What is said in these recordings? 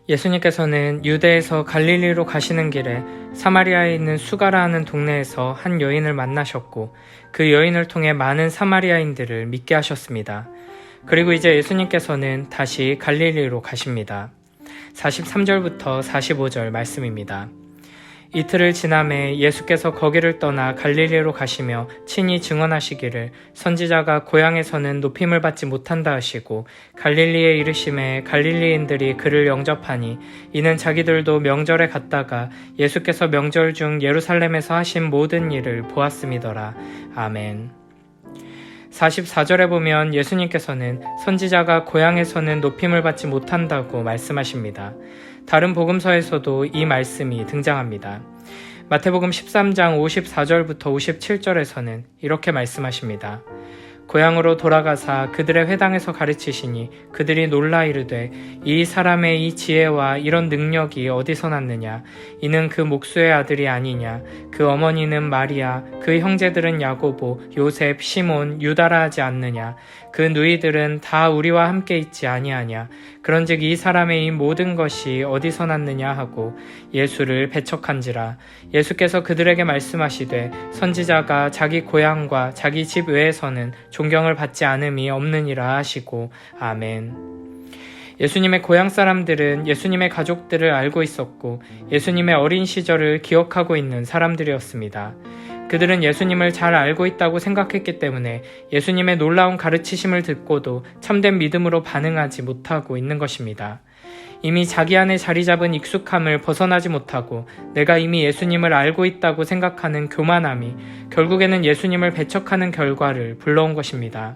예수님께서는 유대에서 갈릴리로 가시는 길에 사마리아에 있는 수가라 하는 동네에서 한 여인을 만나셨고 그 여인을 통해 많은 사마리아인들을 믿게 하셨습니다. 그리고 이제 예수님께서는 다시 갈릴리로 가십니다. 43절부터 45절 말씀입니다. 이틀을 지남에 예수께서 거기를 떠나 갈릴리로 가시며 친히 증언하시기를 선지자가 고향에서는 높임을 받지 못한다 하시고 갈릴리에 이르심에 갈릴리인들이 그를 영접하니 이는 자기들도 명절에 갔다가 예수께서 명절 중 예루살렘에서 하신 모든 일을 보았음이더라. 아멘. 44절에 보면 예수님께서는 선지자가 고향에서는 높임을 받지 못한다고 말씀하십니다. 다른 복음서에서도 이 말씀이 등장합니다. 마태복음 13장 54절부터 57절에서는 이렇게 말씀하십니다. 고향으로 돌아가사 그들의 회당에서 가르치시니 그들이 놀라 이르되 이 사람의 이 지혜와 이런 능력이 어디서 났느냐? 이는 그 목수의 아들이 아니냐? 그 어머니는 마리아, 그 형제들은 야고보, 요셉, 시몬, 유다라 하지 않느냐? 그 누이들은 다 우리와 함께 있지 아니하냐? 그런즉 이 사람의 이 모든 것이 어디서 났느냐 하고 예수를 배척한지라. 예수께서 그들에게 말씀하시되 선지자가 자기 고향과 자기 집 외에서는 존경을 받지 않음이 없느니라 하시고 아멘. 예수님의 고향 사람들은 예수님의 가족들을 알고 있었고 예수님의 어린 시절을 기억하고 있는 사람들이었습니다. 그들은 예수님을 잘 알고 있다고 생각했기 때문에 예수님의 놀라운 가르치심을 듣고도 참된 믿음으로 반응하지 못하고 있는 것입니다. 이미 자기 안에 자리 잡은 익숙함을 벗어나지 못하고 내가 이미 예수님을 알고 있다고 생각하는 교만함이 결국에는 예수님을 배척하는 결과를 불러온 것입니다.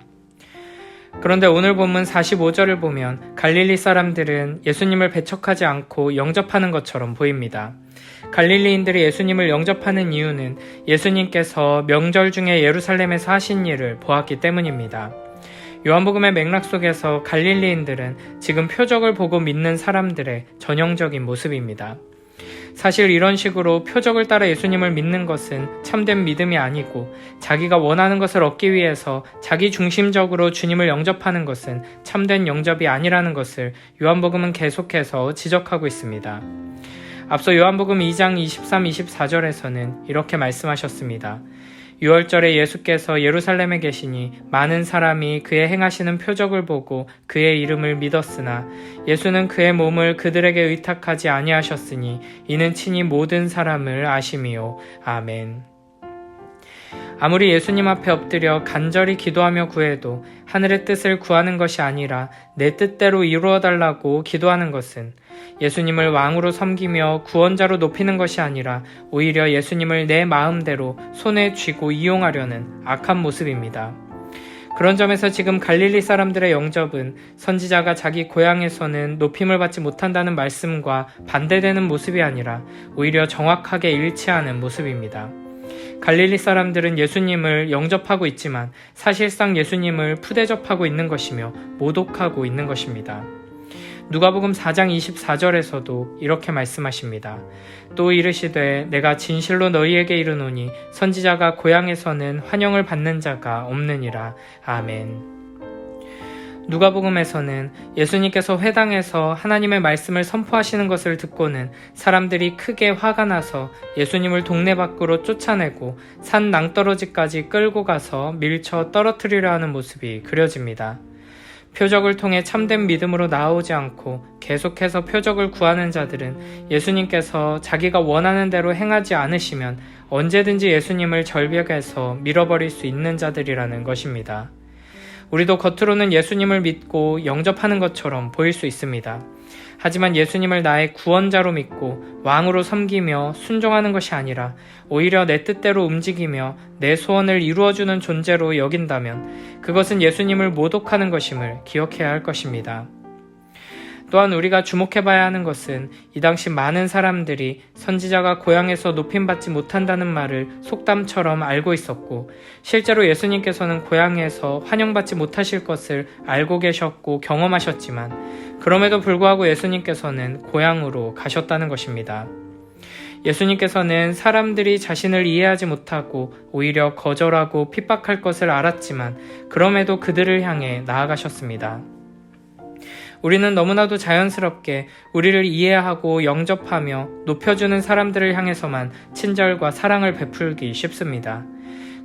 그런데 오늘 본문 45절을 보면 갈릴리 사람들은 예수님을 배척하지 않고 영접하는 것처럼 보입니다. 갈릴리인들이 예수님을 영접하는 이유는 예수님께서 명절 중에 예루살렘에서 하신 일을 보았기 때문입니다. 요한복음의 맥락 속에서 갈릴리인들은 지금 표적을 보고 믿는 사람들의 전형적인 모습입니다. 사실 이런 식으로 표적을 따라 예수님을 믿는 것은 참된 믿음이 아니고 자기가 원하는 것을 얻기 위해서 자기 중심적으로 주님을 영접하는 것은 참된 영접이 아니라는 것을 요한복음은 계속해서 지적하고 있습니다. 앞서 요한복음 2장 23, 24절에서는 이렇게 말씀하셨습니다. 6월절에 예수께서 예루살렘에 계시니 많은 사람이 그의 행하시는 표적을 보고 그의 이름을 믿었으나 예수는 그의 몸을 그들에게 의탁하지 아니하셨으니 이는 친히 모든 사람을 아심이요. 아멘. 아무리 예수님 앞에 엎드려 간절히 기도하며 구해도 하늘의 뜻을 구하는 것이 아니라 내 뜻대로 이루어달라고 기도하는 것은 예수님을 왕으로 섬기며 구원자로 높이는 것이 아니라 오히려 예수님을 내 마음대로 손에 쥐고 이용하려는 악한 모습입니다. 그런 점에서 지금 갈릴리 사람들의 영접은 선지자가 자기 고향에서는 높임을 받지 못한다는 말씀과 반대되는 모습이 아니라 오히려 정확하게 일치하는 모습입니다. 갈릴리 사람들은 예수님을 영접하고 있지만 사실상 예수님을 푸대접하고 있는 것이며 모독하고 있는 것입니다. 누가복음 4장 24절에서도 이렇게 말씀하십니다. 또 이르시되 내가 진실로 너희에게 이르노니 선지자가 고향에서는 환영을 받는 자가 없느니라. 아멘. 누가복음에서는 예수님께서 회당에서 하나님의 말씀을 선포하시는 것을 듣고는 사람들이 크게 화가 나서 예수님을 동네 밖으로 쫓아내고 산 낭떠러지까지 끌고 가서 밀쳐 떨어뜨리려 하는 모습이 그려집니다. 표적을 통해 참된 믿음으로 나아오지 않고 계속해서 표적을 구하는 자들은 예수님께서 자기가 원하는 대로 행하지 않으시면 언제든지 예수님을 절벽에서 밀어버릴 수 있는 자들이라는 것입니다. 우리도 겉으로는 예수님을 믿고 영접하는 것처럼 보일 수 있습니다. 하지만 예수님을 나의 구원자로 믿고 왕으로 섬기며 순종하는 것이 아니라 오히려 내 뜻대로 움직이며 내 소원을 이루어주는 존재로 여긴다면 그것은 예수님을 모독하는 것임을 기억해야 할 것입니다. 또한 우리가 주목해봐야 하는 것은 이 당시 많은 사람들이 선지자가 고향에서 높임받지 못한다는 말을 속담처럼 알고 있었고 실제로 예수님께서는 고향에서 환영받지 못하실 것을 알고 계셨고 경험하셨지만 그럼에도 불구하고 예수님께서는 고향으로 가셨다는 것입니다. 예수님께서는 사람들이 자신을 이해하지 못하고 오히려 거절하고 핍박할 것을 알았지만 그럼에도 그들을 향해 나아가셨습니다. 우리는 너무나도 자연스럽게 우리를 이해하고 영접하며 높여주는 사람들을 향해서만 친절과 사랑을 베풀기 쉽습니다.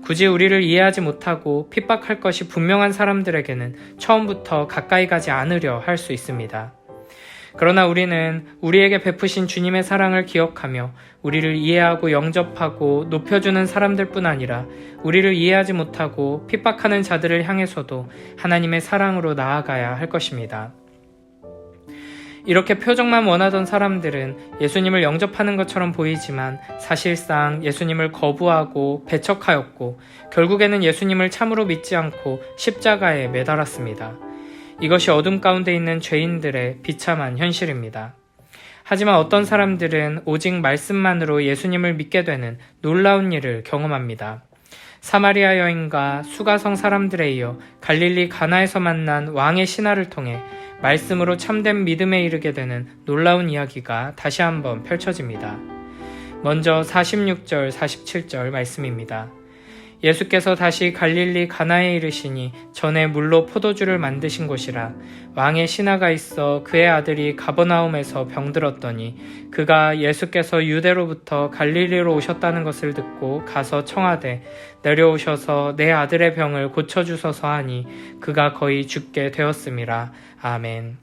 굳이 우리를 이해하지 못하고 핍박할 것이 분명한 사람들에게는 처음부터 가까이 가지 않으려 할 수 있습니다. 그러나 우리는 우리에게 베푸신 주님의 사랑을 기억하며 우리를 이해하고 영접하고 높여주는 사람들뿐 아니라 우리를 이해하지 못하고 핍박하는 자들을 향해서도 하나님의 사랑으로 나아가야 할 것입니다. 이렇게 표적만 원하던 사람들은 예수님을 영접하는 것처럼 보이지만 사실상 예수님을 거부하고 배척하였고 결국에는 예수님을 참으로 믿지 않고 십자가에 매달았습니다. 이것이 어둠 가운데 있는 죄인들의 비참한 현실입니다. 하지만 어떤 사람들은 오직 말씀만으로 예수님을 믿게 되는 놀라운 일을 경험합니다. 사마리아 여인과 수가성 사람들에 이어 갈릴리 가나에서 만난 왕의 신하를 통해 말씀으로 참된 믿음에 이르게 되는 놀라운 이야기가 다시 한번 펼쳐집니다. 먼저 46절, 47절 말씀입니다. 예수께서 다시 갈릴리 가나에 이르시니 전에 물로 포도주를 만드신 곳이라. 왕의 신하가 있어 그의 아들이 가버나움에서 병들었더니 그가 예수께서 유대로부터 갈릴리로 오셨다는 것을 듣고 가서 청하되 내려오셔서 내 아들의 병을 고쳐주소서 하니 그가 거의 죽게 되었음이라. 아멘.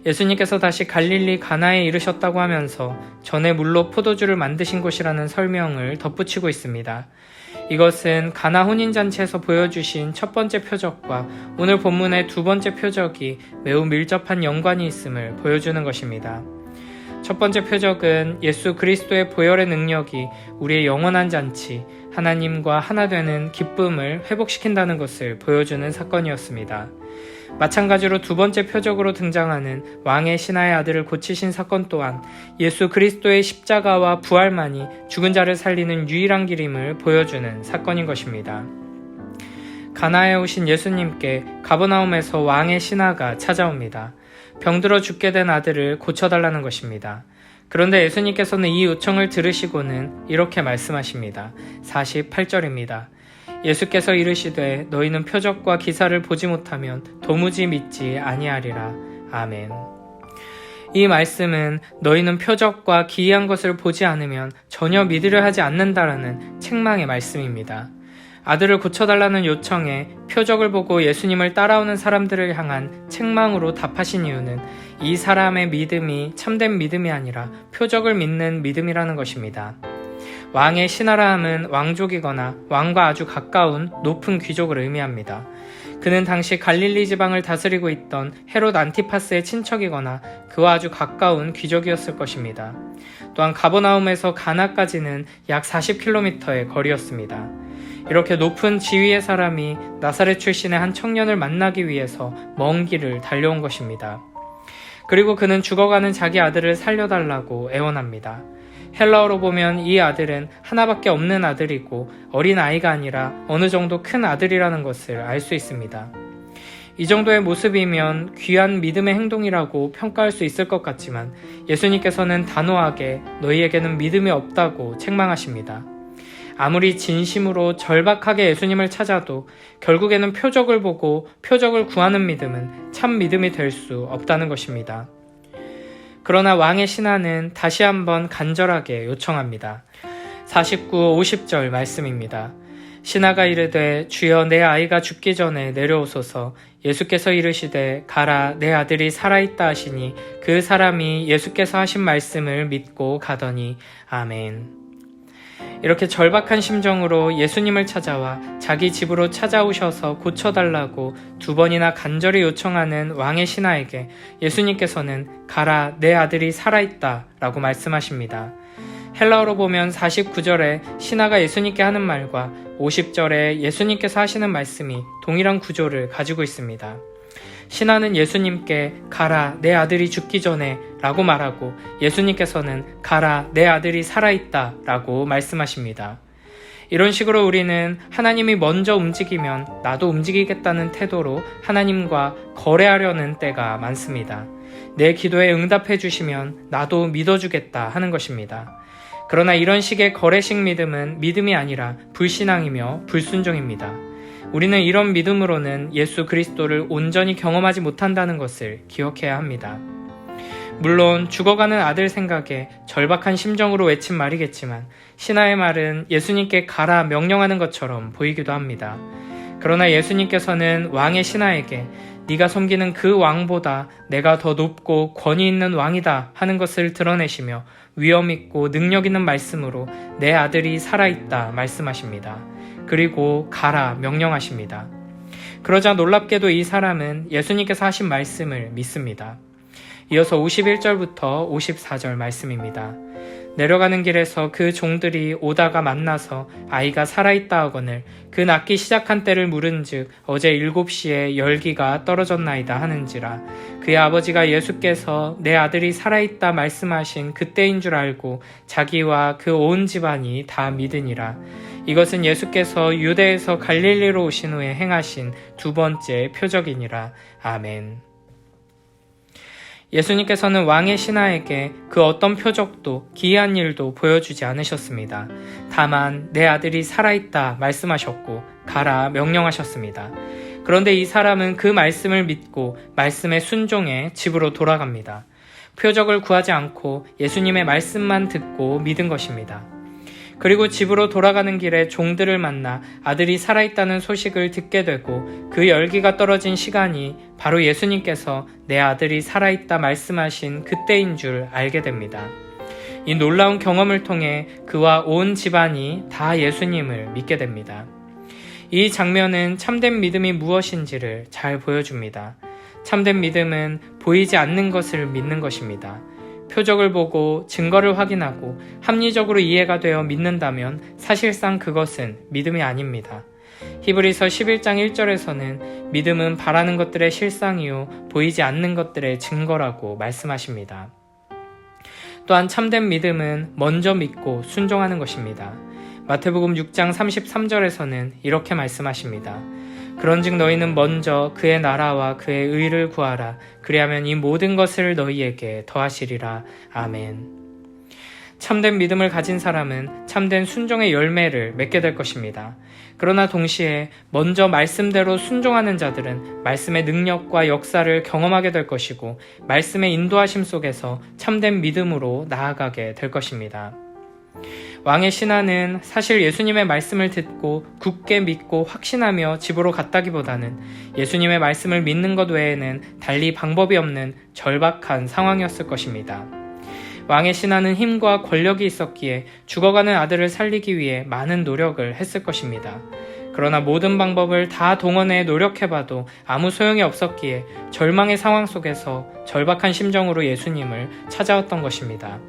예수님께서 다시 갈릴리 가나에 이르셨다고 하면서 전에 물로 포도주를 만드신 곳이라는 설명을 덧붙이고 있습니다. 이것은 가나 혼인잔치에서 보여주신 첫 번째 표적과 오늘 본문의 두 번째 표적이 매우 밀접한 연관이 있음을 보여주는 것입니다. 첫 번째 표적은 예수 그리스도의 보혈의 능력이 우리의 영원한 잔치, 하나님과 하나 되는 기쁨을 회복시킨다는 것을 보여주는 사건이었습니다. 마찬가지로 두 번째 표적으로 등장하는 왕의 신하의 아들을 고치신 사건 또한 예수 그리스도의 십자가와 부활만이 죽은 자를 살리는 유일한 길임을 보여주는 사건인 것입니다. 가나에 오신 예수님께 가버나움에서 왕의 신하가 찾아옵니다. 병들어 죽게 된 아들을 고쳐달라는 것입니다. 그런데 예수님께서는 이 요청을 들으시고는 이렇게 말씀하십니다. 48절입니다. 예수께서 이르시되 너희는 표적과 기사를 보지 못하면 도무지 믿지 아니하리라. 아멘. 이 말씀은 너희는 표적과 기이한 것을 보지 않으면 전혀 믿으려 하지 않는다라는 책망의 말씀입니다. 아들을 고쳐달라는 요청에 표적을 보고 예수님을 따라오는 사람들을 향한 책망으로 답하신 이유는 이 사람의 믿음이 참된 믿음이 아니라 표적을 믿는 믿음이라는 것입니다. 왕의 신하라 함은 왕족이거나 왕과 아주 가까운 높은 귀족을 의미합니다. 그는 당시 갈릴리 지방을 다스리고 있던 헤롯 안티파스의 친척이거나 그와 아주 가까운 귀족이었을 것입니다. 또한 가버나움에서 가나까지는 약 40km의 거리였습니다. 이렇게 높은 지위의 사람이 나사렛 출신의 한 청년을 만나기 위해서 먼 길을 달려온 것입니다. 그리고 그는 죽어가는 자기 아들을 살려달라고 애원합니다. 헬라어로 보면 이 아들은 하나밖에 없는 아들이고 어린 아이가 아니라 어느 정도 큰 아들이라는 것을 알 수 있습니다. 이 정도의 모습이면 귀한 믿음의 행동이라고 평가할 수 있을 것 같지만 예수님께서는 단호하게 너희에게는 믿음이 없다고 책망하십니다. 아무리 진심으로 절박하게 예수님을 찾아도 결국에는 표적을 보고 표적을 구하는 믿음은 참 믿음이 될 수 없다는 것입니다. 그러나 왕의 신하는 다시 한번 간절하게 요청합니다. 49, 50절 말씀입니다. 신하가 이르되 주여 내 아이가 죽기 전에 내려오소서. 예수께서 이르시되 가라 내 아들이 살아있다 하시니 그 사람이 예수께서 하신 말씀을 믿고 가더니 아멘. 이렇게 절박한 심정으로 예수님을 찾아와 자기 집으로 찾아오셔서 고쳐달라고 두 번이나 간절히 요청하는 왕의 신하에게 예수님께서는 가라 내 아들이 살아있다 라고 말씀하십니다. 헬라어로 보면 49절에 신하가 예수님께 하는 말과 50절에 예수님께서 하시는 말씀이 동일한 구조를 가지고 있습니다. 신하는 예수님께 가라 내 아들이 죽기 전에 라고 말하고 예수님께서는 가라 내 아들이 살아있다 라고 말씀하십니다. 이런 식으로 우리는 하나님이 먼저 움직이면 나도 움직이겠다는 태도로 하나님과 거래하려는 때가 많습니다. 내 기도에 응답해 주시면 나도 믿어주겠다 하는 것입니다. 그러나 이런 식의 거래식 믿음은 믿음이 아니라 불신앙이며 불순종입니다. 우리는 이런 믿음으로는 예수 그리스도를 온전히 경험하지 못한다는 것을 기억해야 합니다. 물론 죽어가는 아들 생각에 절박한 심정으로 외친 말이겠지만 신하의 말은 예수님께 가라 명령하는 것처럼 보이기도 합니다. 그러나 예수님께서는 왕의 신하에게 네가 섬기는 그 왕보다 내가 더 높고 권위 있는 왕이다 하는 것을 드러내시며 위엄 있고 능력 있는 말씀으로 내 아들이 살아있다 말씀하십니다. 그리고 가라 명령하십니다. 그러자 놀랍게도 이 사람은 예수님께서 하신 말씀을 믿습니다. 이어서 51절부터 54절 말씀입니다. 내려가는 길에서 그 종들이 오다가 만나서 아이가 살아있다 하거늘 그 낳기 시작한 때를 물은즉 어제 7시에 열기가 떨어졌나이다 하는지라. 그의 아버지가 예수께서 내 아들이 살아있다 말씀하신 그때인 줄 알고 자기와 그 온 집안이 다 믿으니라. 이것은 예수께서 유대에서 갈릴리로 오신 후에 행하신 두 번째 표적이니라. 아멘. 예수님께서는 왕의 신하에게 그 어떤 표적도 기이한 일도 보여주지 않으셨습니다. 다만 내 아들이 살아있다 말씀하셨고 가라 명령하셨습니다. 그런데 이 사람은 그 말씀을 믿고 말씀에 순종해 집으로 돌아갑니다. 표적을 구하지 않고 예수님의 말씀만 듣고 믿은 것입니다. 그리고 집으로 돌아가는 길에 종들을 만나 아들이 살아있다는 소식을 듣게 되고 그 열기가 떨어진 시간이 바로 예수님께서 내 아들이 살아있다 말씀하신 그때인 줄 알게 됩니다. 이 놀라운 경험을 통해 그와 온 집안이 다 예수님을 믿게 됩니다. 이 장면은 참된 믿음이 무엇인지를 잘 보여줍니다. 참된 믿음은 보이지 않는 것을 믿는 것입니다. 표적을 보고 증거를 확인하고 합리적으로 이해가 되어 믿는다면 사실상 그것은 믿음이 아닙니다. 히브리서 11장 1절에서는 믿음은 바라는 것들의 실상이요 보이지 않는 것들의 증거라고 말씀하십니다. 또한 참된 믿음은 먼저 믿고 순종하는 것입니다. 마태복음 6장 33절에서는 이렇게 말씀하십니다. 그런즉 너희는 먼저 그의 나라와 그의 의를 구하라. 그리하면 이 모든 것을 너희에게 더하시리라. 아멘. 참된 믿음을 가진 사람은 참된 순종의 열매를 맺게 될 것입니다. 그러나 동시에 먼저 말씀대로 순종하는 자들은 말씀의 능력과 역사를 경험하게 될 것이고 말씀의 인도하심 속에서 참된 믿음으로 나아가게 될 것입니다. 왕의 신하는 사실 예수님의 말씀을 듣고 굳게 믿고 확신하며 집으로 갔다기보다는 예수님의 말씀을 믿는 것 외에는 달리 방법이 없는 절박한 상황이었을 것입니다. 왕의 신하는 힘과 권력이 있었기에 죽어가는 아들을 살리기 위해 많은 노력을 했을 것입니다. 그러나 모든 방법을 다 동원해 노력해봐도 아무 소용이 없었기에 절망의 상황 속에서 절박한 심정으로 예수님을 찾아왔던 것입니다.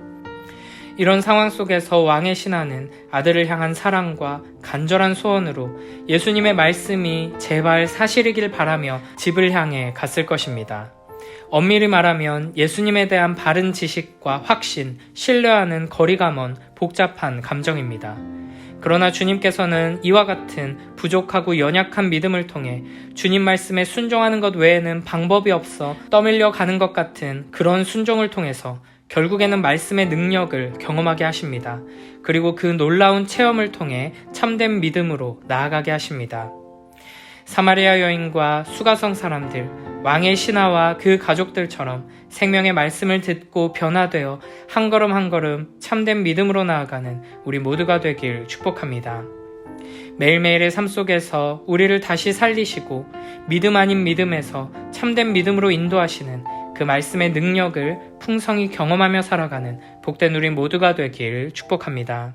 이런 상황 속에서 왕의 신하는 아들을 향한 사랑과 간절한 소원으로 예수님의 말씀이 제발 사실이길 바라며 집을 향해 갔을 것입니다. 엄밀히 말하면 예수님에 대한 바른 지식과 확신, 신뢰하는 거리가 먼 복잡한 감정입니다. 그러나 주님께서는 이와 같은 부족하고 연약한 믿음을 통해 주님 말씀에 순종하는 것 외에는 방법이 없어 떠밀려 가는 것 같은 그런 순종을 통해서 결국에는 말씀의 능력을 경험하게 하십니다. 그리고 그 놀라운 체험을 통해 참된 믿음으로 나아가게 하십니다. 사마리아 여인과 수가성 사람들, 왕의 신하와 그 가족들처럼 생명의 말씀을 듣고 변화되어 한 걸음 한 걸음 참된 믿음으로 나아가는 우리 모두가 되길 축복합니다. 매일매일의 삶 속에서 우리를 다시 살리시고 믿음 아닌 믿음에서 참된 믿음으로 인도하시는 그 말씀의 능력을 풍성히 경험하며 살아가는 복된 우리 모두가 되길 축복합니다.